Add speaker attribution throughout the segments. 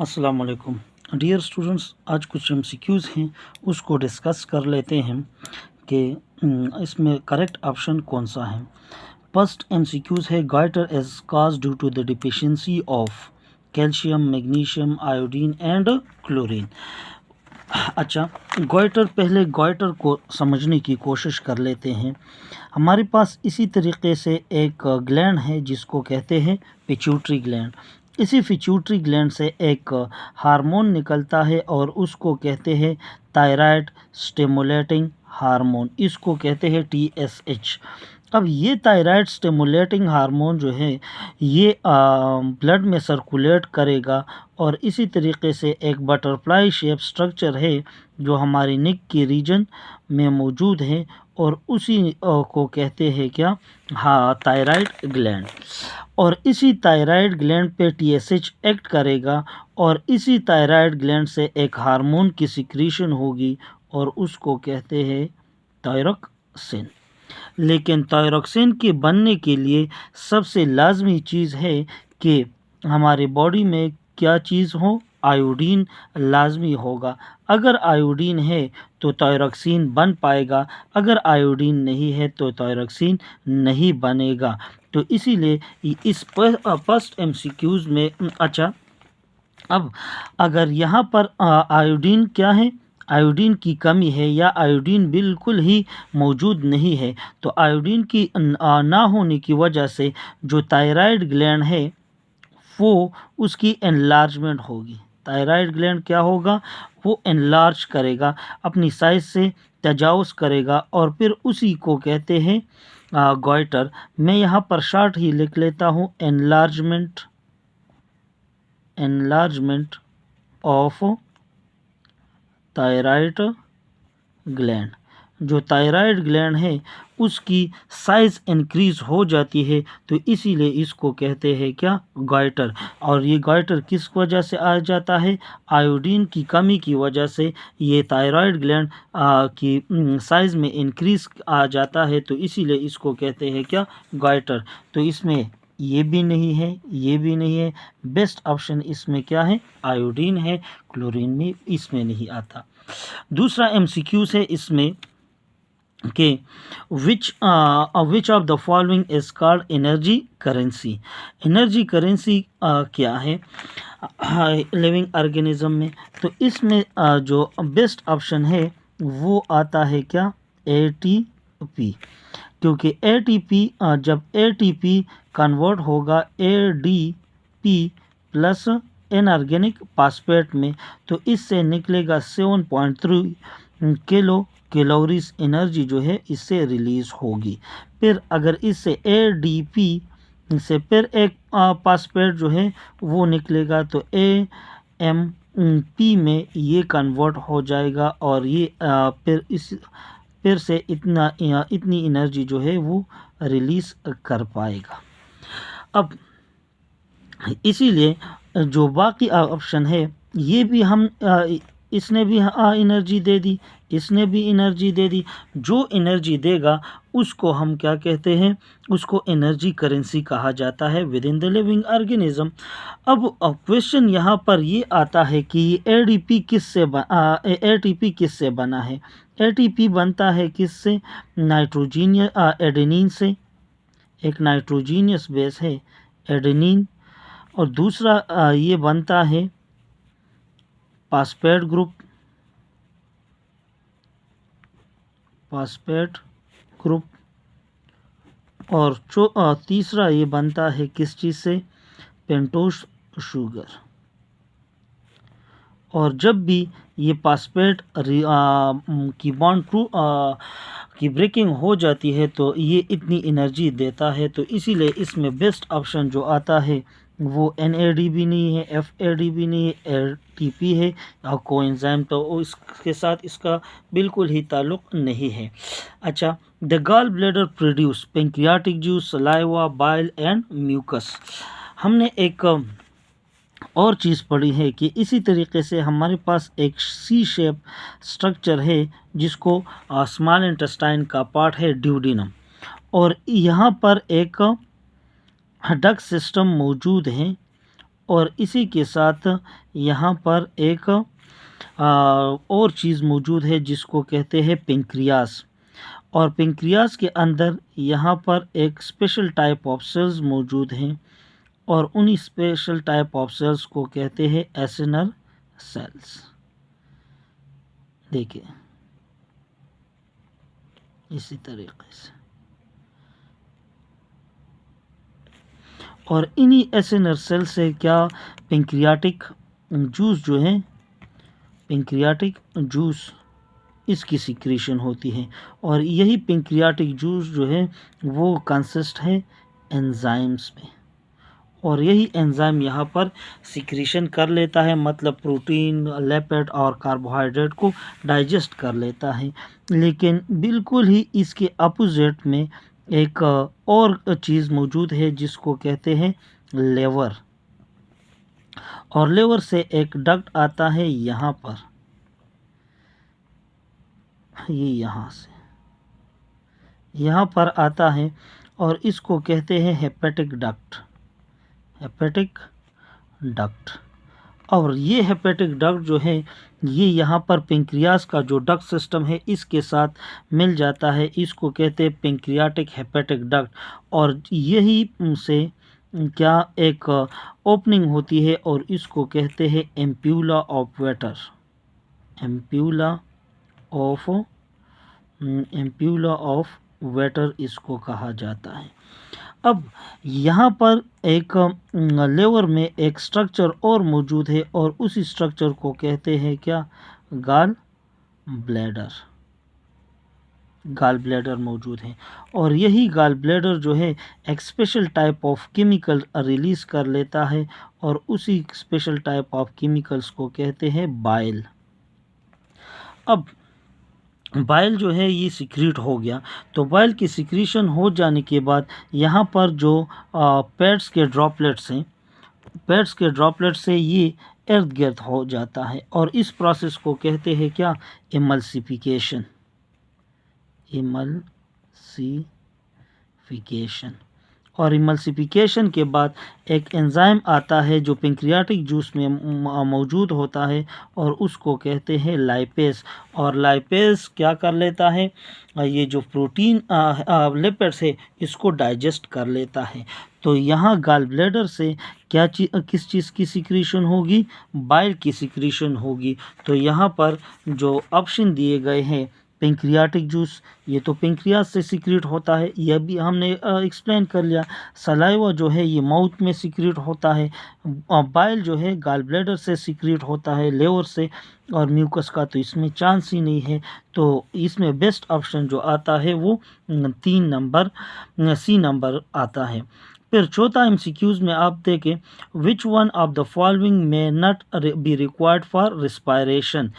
Speaker 1: अस्सलाम वालेकुम dear students. आज कुछ एमसीक्यूज़ हैं उसको डिस्कस कर लेते हैं कि इसमें करेक्ट ऑप्शन कौन सा है। फर्स्ट एमसीक्यूज़ है goitre is cause due to the deficiency of calcium, magnesium, iodine and chlorine. अच्छा, गॉइटर, पहले गॉइटर को समझने की कोशिश कर लेते हैं। हमारे पास इसी तरीके से एक ग्लैंड है जिसको कहते हैं पिट्यूटरी ग्लैंड। इसी पिट्यूटरी ग्लैंड से एक हार्मोन निकलता है और उसको कहते हैं थायराइड स्टिमुलेटिंग हार्मोन, इसको कहते हैं TSH। अब ये थायराइड स्टिमुलेटिंग हार्मोन जो है ये ब्लड में सर्कुलेट करेगा और इसी तरीके से एक बटरफ्लाई शेप स्ट्रक्चर है जो हमारी नेक के रीजन में मौजूद है और उसी को कहते हैं क्या, हाँ, थायराइड ग्लैंड। और इसी थायराइड ग्लैंड पे TSH एक्ट करेगा और इसी थायराइड ग्लैंड से एक हार्मोन की सिक्रीशन होगी और उसको कहते हैं थायरोक्सिन। लेकिन थायरोक्सिन के बनने के लिए सबसे लाजमी चीज़ है कि हमारे बॉडी में क्या चीज़ हो, आयोडीन लाजमी होगा। अगर आयोडीन है तो थायरोक्सिन बन पाएगा, अगर आयोडीन नहीं है तो थायरोक्सिन नहीं बनेगा। तो इसीलिए इस फर्स्ट एमसीक्यूज़ में अच्छा, अब अगर यहाँ पर आयोडीन क्या है, आयोडीन की कमी है या आयोडीन बिल्कुल ही मौजूद नहीं है, तो आयोडीन की ना होने की वजह से जो थायराइड ग्लैंड है वो उसकी एनलार्जमेंट होगी। थायराइड ग्लैंड क्या होगा, वो एनलार्ज करेगा, अपनी साइज से तजावुज़ करेगा और फिर उसी को कहते हैं गॉइटर। मैं यहाँ पर शॉर्ट ही लिख लेता हूँ, एनलार्जमेंट ऑफ थायराइड ग्लैंड। जो थायराइड ग्लैंड है उसकी साइज़ इंक्रीज़ हो जाती है, तो इसीलिए इसको कहते हैं क्या, गॉइटर। और ये गॉइटर किस वजह से आ जाता है, आयोडीन की कमी की वजह से ये थायराइड ग्लैंड की साइज़ में इंक्रीज़ आ जाता है, तो इसीलिए इसको कहते हैं क्या, गॉइटर। तो इसमें ये भी नहीं है, ये भी नहीं है, बेस्ट ऑप्शन इसमें क्या है, आयोडीन है, क्लोरीन में इसमें नहीं आता। दूसरा MCQ है इसमें कि which of the following is called energy currency. Energy currency क्या है लिविंग ऑर्गेनिज्म में, तो इसमें जो बेस्ट ऑप्शन है वो आता है क्या, ATP। क्योंकि ATP जब ATP कन्वर्ट होगा ADP प्लस इनऑर्गेनिक फॉस्फेट में, तो इससे निकलेगा 7.3 कैलोरीज एनर्जी जो है इससे रिलीज़ होगी। फिर अगर इससे ADP से फिर एक फॉस्फेट जो है वो निकलेगा तो AMP में ये कन्वर्ट हो जाएगा और ये फिर से इतनी एनर्जी जो है वो रिलीज़ कर पाएगा। अब इसीलिए जो बाकी ऑप्शन है ये भी हम इसने भी एनर्जी दे दी, इसने भी एनर्जी दे दी, जो एनर्जी देगा उसको हम क्या कहते हैं, उसको एनर्जी करेंसी कहा जाता है with in the living organism. अब क्वेश्चन यहाँ पर ये आता है कि ATP किससे बना है। ATP बनता है किससे, एडेनिन से, एक नाइट्रोजीनियस बेस है एडेनिन, और दूसरा ये बनता है फॉस्फेट ग्रुप, और तीसरा ये बनता है किस चीज़ से, पेंटोस शुगर। और जब भी ये फॉस्फेट की बॉन्ड की ब्रेकिंग हो जाती है तो ये इतनी एनर्जी देता है, तो इसीलिए इसमें बेस्ट ऑप्शन जो आता है वो NAD भी नहीं है, FAD भी नहीं है, ATP है और कोएंजाइम, तो इसके साथ इसका बिल्कुल ही ताल्लुक़ नहीं है। अच्छा, the gall bladder produce pancreatic juice, saliva, bile and mucus. हमने एक और चीज़ पढ़ी है कि इसी तरीके से हमारे पास एक C शेप स्ट्रक्चर है जिसको स्मॉल इंटेस्टाइन का पार्ट है ड्यूडिनम, और यहाँ पर एक डक्ट सिस्टम मौजूद है और इसी के साथ यहाँ पर एक और चीज़ मौजूद है जिसको कहते हैं पेंक्रियास। और पेंक्रियास के अंदर यहाँ पर एक स्पेशल टाइप ऑफ सेल्स मौजूद हैं और उन्हीं स्पेशल टाइप ऑफ सेल्स को कहते हैं एसिनर सेल्स। देखिए इसी तरीके से, और इन्हीं एसिनर सेल से क्या पेंक्रियाटिक जूस जो है, पेंक्रियाटिक जूस इसकी सिक्रीशन होती है। और यही पेंक्रियाटिक जूस जो है वो कंसिस्ट है एंजाइम्स में, और यही एंजाइम यहाँ पर सिक्रीशन कर लेता है, मतलब प्रोटीन, लिपिड और कार्बोहाइड्रेट को डाइजेस्ट कर लेता है। लेकिन बिल्कुल ही इसके अपोजिट में एक और चीज़ मौजूद है जिसको कहते हैं लेवर। और लेवर से एक डक्ट आता है यहाँ पर, ये यहाँ से यहाँ पर आता है और इसको कहते हैं हेपेटिक डक्ट, हेपेटिक डक्ट। और ये हेपेटिक डक्ट जो है ये यहाँ पर पेंक्रियास का जो डक्ट सिस्टम है इसके साथ मिल जाता है, इसको कहते हैं पेंक्रियाटिक हेपेटिक डक्ट। और यही से क्या एक ओपनिंग होती है और इसको कहते हैं ampulla of waiter, ampulla of waiter इसको कहा जाता है। अब यहाँ पर एक लेवर में एक स्ट्रक्चर और मौजूद है और उसी स्ट्रक्चर को कहते हैं क्या, गाल ब्लैडर, गाल ब्लैडर मौजूद है। और यही गाल ब्लैडर जो है एक special type of chemical release कर लेता है और उसी स्पेशल टाइप ऑफ केमिकल्स को कहते हैं बाइल। अब बाइल जो है ये सिक्रीट हो गया, तो बाइल की सिक्रीशन हो जाने के बाद यहाँ पर जो पैड्स के ड्रॉपलेट्स हैं, पैड्स के ड्रॉपलेट से ये इर्द गिर्द हो जाता है और इस प्रोसेस को कहते हैं क्या, इमल्सिफिकेशन, इमल्सिफिकेशन। और इमल्सिफिकेशन के बाद एक एंजाइम आता है जो पेंक्रियाटिक जूस में मौजूद होता है और उसको कहते हैं लाइपेस। और लाइपेस क्या कर लेता है, ये जो प्रोटीन लिपिड्स है इसको डाइजेस्ट कर लेता है। तो यहाँ गाल ब्लैडर से क्या किस चीज़ की सिक्रीशन होगी, बाइल की सिक्रीशन होगी। तो यहाँ पर जो ऑप्शन दिए गए हैं, पेंक्रियाटिक जूस ये तो पेंक्रियास से सिक्रीट होता है, यह भी हमने एक्सप्लेन कर लिया। सलाइवा जो है ये माउथ में सिक्रीट होता है, बाइल जो है गाल ब्लैडर से सिक्रीट होता है, लेवर से, और म्यूकस का तो इसमें चांस ही नहीं है। तो इसमें बेस्ट ऑप्शन जो आता है वो 3 नंबर सी नंबर आता है। फिर चौथा MCQs में आप देखें, which one of the following में not be required for respiration.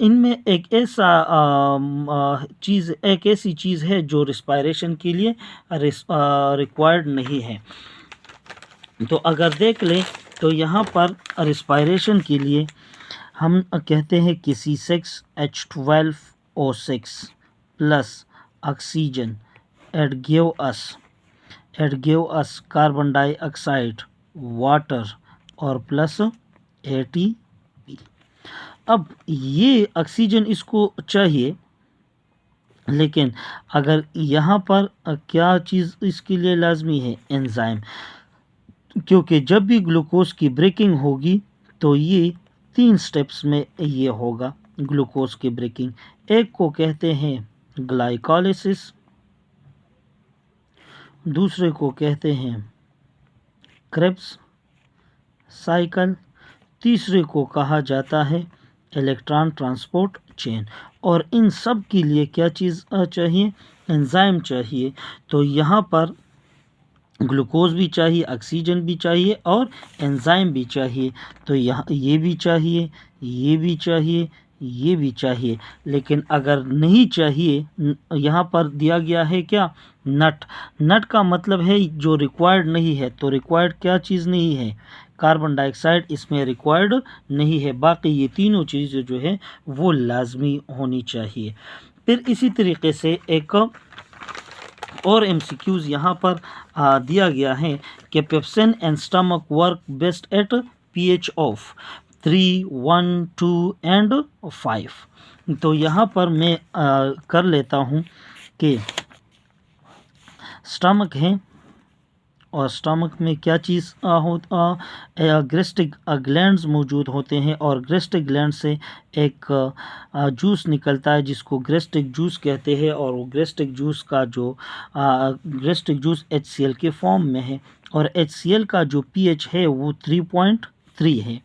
Speaker 1: इनमें एक ऐसी चीज़ है जो रिस्पायरेशन के लिए रिक्वायर्ड नहीं है। तो अगर देख लें तो यहाँ पर रिस्पायरेशन के लिए हम कहते हैं कि C6H12O6 plus oxygen at give us carbon dioxide, water और प्लस ATP। अब ये ऑक्सीजन इसको चाहिए, लेकिन अगर यहाँ पर क्या चीज़ इसके लिए लाजमी है, एंजाइम। क्योंकि जब भी ग्लूकोज की ब्रेकिंग होगी तो ये 3 स्टेप्स में ये होगा ग्लूकोज की ब्रेकिंग। एक को कहते हैं ग्लाइकोलिसिस, दूसरे को कहते हैं क्रेब्स साइकिल, तीसरे को कहा जाता है इलेक्ट्रॉन ट्रांसपोर्ट चेन। और इन सब के लिए क्या चीज़ चाहिए, एंजाइम चाहिए। तो यहाँ पर ग्लूकोज भी चाहिए, ऑक्सीजन भी चाहिए और एंजाइम भी चाहिए। तो यहाँ ये भी चाहिए, ये भी चाहिए, ये भी चाहिए। लेकिन अगर नहीं चाहिए, यहाँ पर दिया गया है क्या, नट का मतलब है जो रिक्वायर्ड नहीं है। तो रिक्वायर्ड क्या चीज़ नहीं है, कार्बन डाइऑक्साइड इसमें रिक्वायर्ड नहीं है। बाकी ये तीनों चीज़ें जो है वो लाजमी होनी चाहिए। फिर इसी तरीके से एक और MCQs यहाँ पर दिया गया है कि pepsin and stomach work best at pH of 3, 1, 2 and 5। तो यहाँ पर मैं कर लेता हूँ कि स्टमक है और स्टमक में क्या चीज़ गैस्ट्रिक ग्लैंड्स मौजूद होते हैं और गैस्ट्रिक ग्लैंड से एक जूस निकलता है जिसको गैस्ट्रिक जूस कहते हैं और वो गैस्ट्रिक जूस का जो गैस्ट्रिक जूस HCl के फॉर्म में है और HCl का जो pH है वो 3.3 है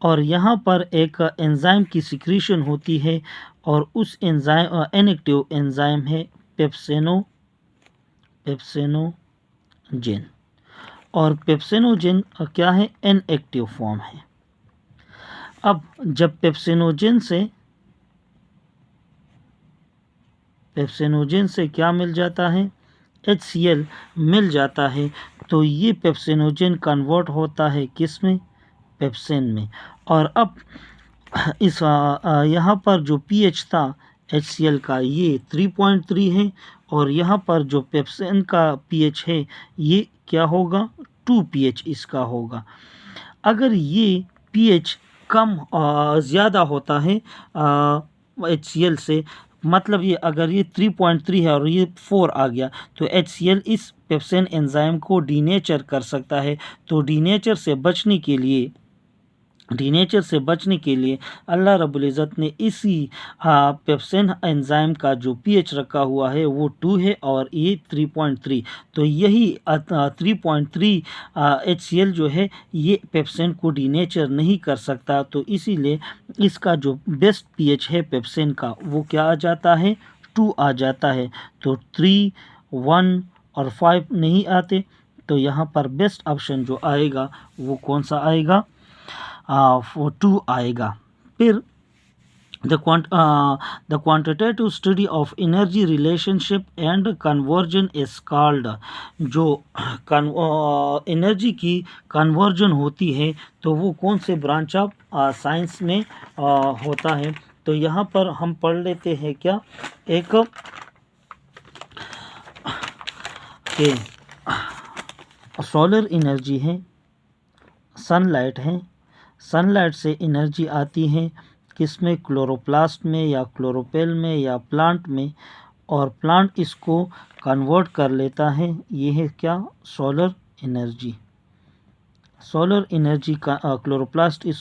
Speaker 1: और यहाँ पर एक एंजाइम की सिक्रीशन होती है और उस एंजाइम इनएक्टिव एंजाइम है पेप्सिनोजेन और पेप्सिनोजेन क्या है, इनएक्टिव फॉर्म है। अब जब पेप्सिनोजेन से क्या मिल जाता है, HCl मिल जाता है, तो ये पेप्सिनोजेन कन्वर्ट होता है किस में, पेप्सिन में। और अब इस यहाँ पर जो pH था HCl का ये 3.3 है और यहाँ पर जो पेप्सिन का pH है ये क्या होगा, 2 pH इसका होगा। अगर ये pH कम ज़्यादा होता है HCl से, मतलब ये अगर ये 3.3 है और ये 4 आ गया तो HCl इस पेप्सिन एंजाइम को डीनेचर कर सकता है। तो डीनेचर से बचने के लिए अल्लाह रब्बुल इज़्ज़त ने इसी पेप्सिन एंजाइम का जो pH रखा हुआ है वो 2 है और ये 3.3। तो यही 3.3 HCl जो है ये पेप्सिन को डीनेचर नहीं कर सकता, तो इसीलिए इसका जो बेस्ट pH है पेप्सिन का वो क्या आ जाता है, 2 आ जाता है। तो 3, 1 और 5 नहीं आते, तो यहाँ पर बेस्ट ऑप्शन जो आएगा वो कौन सा आएगा, 2 आएगा। फिर the quantitative study of energy relationship and conversion is called, जो एनर्जी की कन्वर्जन होती है तो वो कौन से ब्रांच ऑफ साइंस में होता है। तो यहाँ पर हम पढ़ लेते हैं क्या, एक के सोलर एनर्जी है, सनलाइट है, सनलाइट से एनर्जी आती है किसमें, क्लोरोप्लास्ट में या क्लोरोपेल में या प्लांट में, और प्लांट इसको कन्वर्ट कर लेता है, ये है क्या, सोलर एनर्जी। सोलर एनर्जी का क्लोरोप्लास्ट इस